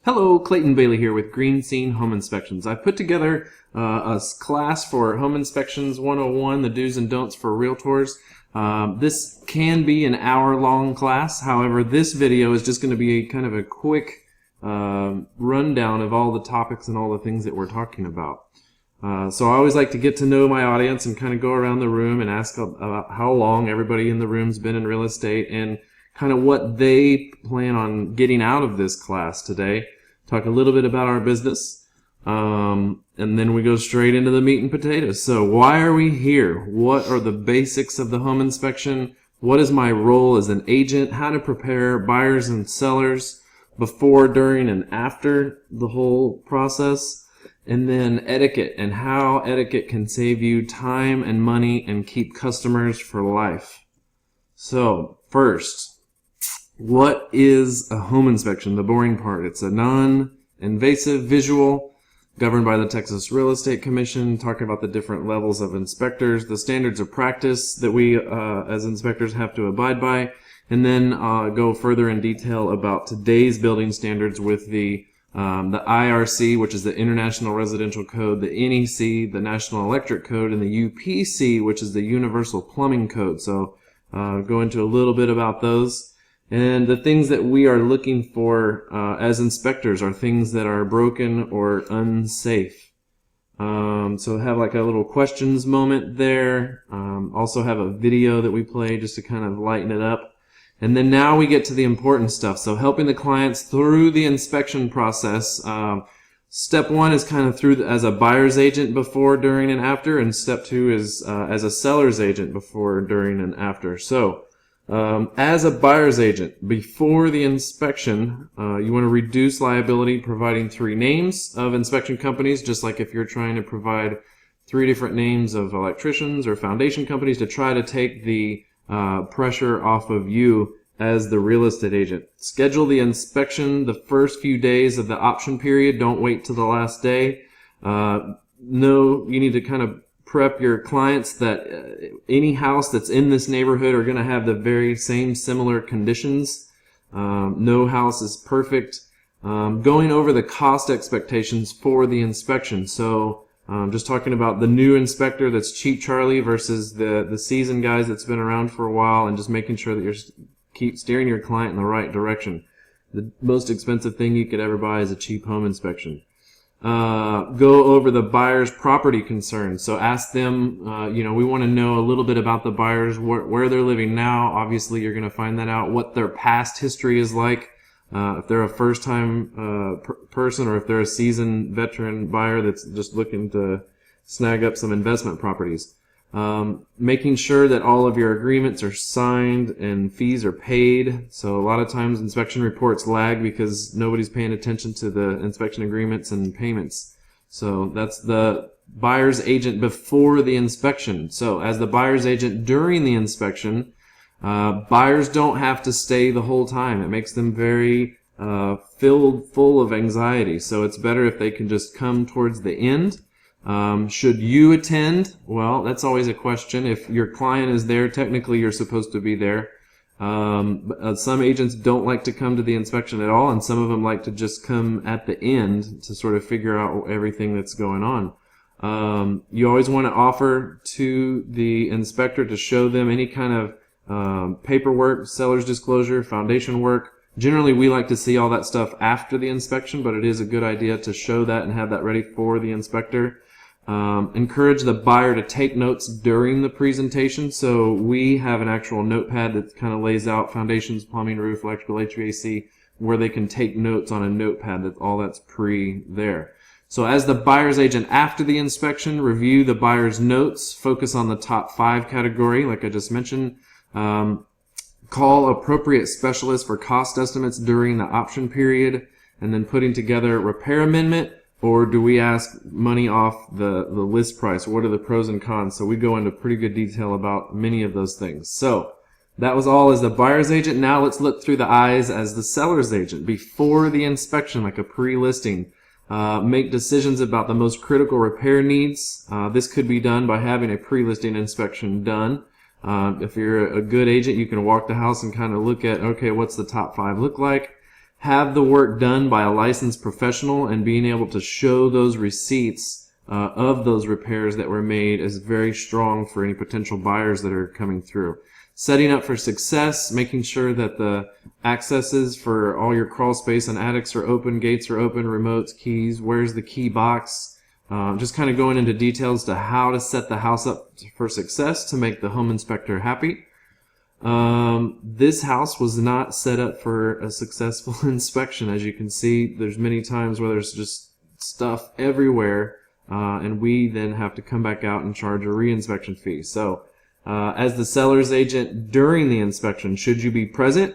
Hello, Clayton Bailey here with Green Scene Home Inspections. I've put together a class for Home Inspections 101, the do's and don'ts for realtors. This can be an hour-long class. However, this video is just going to be kind of a quick rundown of all the topics and all the things that we're talking about. So I always like to get to know my audience and kind of go around the room and ask about how long everybody in the room's been in real estate and kind of what they plan on getting out of this class today. Talk a little bit about our business, and then we go straight into the meat and potatoes. So why are we here? What are the basics of the home inspection? What is my role as an agent? How to prepare buyers and sellers before, during, and after the whole process? And then etiquette and how etiquette can save you time and money and keep customers for life. So first, what is a home inspection? The boring part. It's a non-invasive visual governed by the Texas Real Estate Commission, talking about the different levels of inspectors, the standards of practice that we as inspectors have to abide by, and then go further in detail about today's building standards with the IRC, which is the International Residential Code, the NEC, the National Electric Code, and the UPC, which is the Universal Plumbing Code. So go into a little bit about those. And the things that we are looking for as inspectors are things that are broken or unsafe. So have like a little questions moment there. Also have a video that we play just to kind of lighten it up. And then now we get to the important stuff. So helping the clients through the inspection process. Step one is kind of through as a buyer's agent before, during, and after. And step two is as a seller's agent before, during, and after. So as a buyer's agent, before the inspection, you want to reduce liability providing 3 names of inspection companies, just like if you're trying to provide 3 different names of electricians or foundation companies to try to take the pressure off of you as the real estate agent. Schedule the inspection the first few days of the option period. Don't wait till the last day. You need to kind of prep your clients that any house that's in this neighborhood are going to have the very same similar conditions. No house is perfect. Going over the cost expectations for the inspection. So just talking about the new inspector that's Cheap Charlie versus the seasoned guys that's been around for a while, and just making sure that you're keep steering your client in the right direction. The most expensive thing you could ever buy is a cheap home inspection. Go over the buyer's property concerns. So ask them, we want to know a little bit about the buyers, where they're living now. Obviously, you're going to find that out, what their past history is like, if they're a first-time person or if they're a seasoned veteran buyer that's just looking to snag up some investment properties. Making sure that all of your agreements are signed and fees are paid. So a lot of times inspection reports lag because nobody's paying attention to the inspection agreements and payments. So that's the buyer's agent before the inspection. So as the buyer's agent during the inspection, buyers don't have to stay the whole time. It makes them very full of anxiety. So it's better if they can just come towards the end. Should you attend? Well, that's always a question. If your client is there, technically you're supposed to be there. Some agents don't like to come to the inspection at all, and some of them like to just come at the end to sort of figure out everything that's going on. You always want to offer to the inspector to show them any kind of paperwork, seller's disclosure, foundation work. Generally, we like to see all that stuff after the inspection, but it is a good idea to show that and have that ready for the inspector. Encourage the buyer to take notes during the presentation. So we have an actual notepad that kind of lays out foundations, plumbing, roof, electrical, HVAC, where they can take notes on a notepad. That's there. So as the buyer's agent after the inspection, review the buyer's notes, focus on the top 5 category, like I just mentioned. Call appropriate specialists for cost estimates during the option period, and then putting together repair amendment. Or do we ask money off the list price? What are the pros and cons? So we go into pretty good detail about many of those things. So that was all as the buyer's agent. Now let's look through the eyes as the seller's agent. Before the inspection, like a pre-listing, make decisions about the most critical repair needs. This could be done by having a pre-listing inspection done. If you're a good agent, you can walk the house and kind of look at, okay, what's the top 5 look like? have the work done by a licensed professional and being able to show those receipts of those repairs that were made is very strong for any potential buyers that are coming through. Setting up for success, making sure that the accesses for all your crawl space and attics are open, gates are open, remotes, keys, where's the key box. Just kind of going into details to how to set the house up for success to make the home inspector happy. This house was not set up for a successful inspection. As you can see, there's many times where there's just stuff everywhere, and we then have to come back out and charge a reinspection fee. So, as the seller's agent during the inspection, should you be present?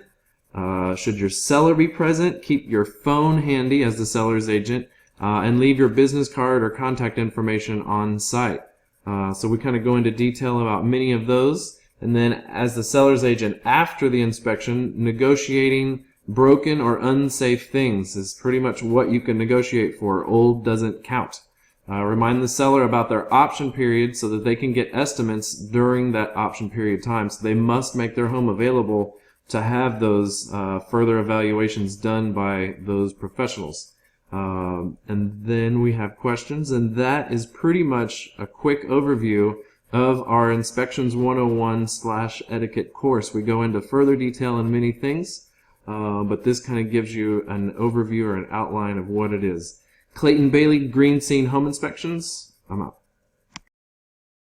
Should your seller be present? Keep your phone handy as the seller's agent, and leave your business card or contact information on site. So we kind of go into detail about many of those. And then as the seller's agent after the inspection, negotiating broken or unsafe things is pretty much what you can negotiate for. Old doesn't count. Remind the seller about their option period so that they can get estimates during that option period time. So they must make their home available to have those further evaluations done by those professionals. And then we have questions, and that is pretty much a quick overview of our Inspections 101/etiquette course. We go into further detail on many things, but this kind of gives you an overview or an outline of what it is. Clayton Bailey, Green Scene Home Inspections. I'm out.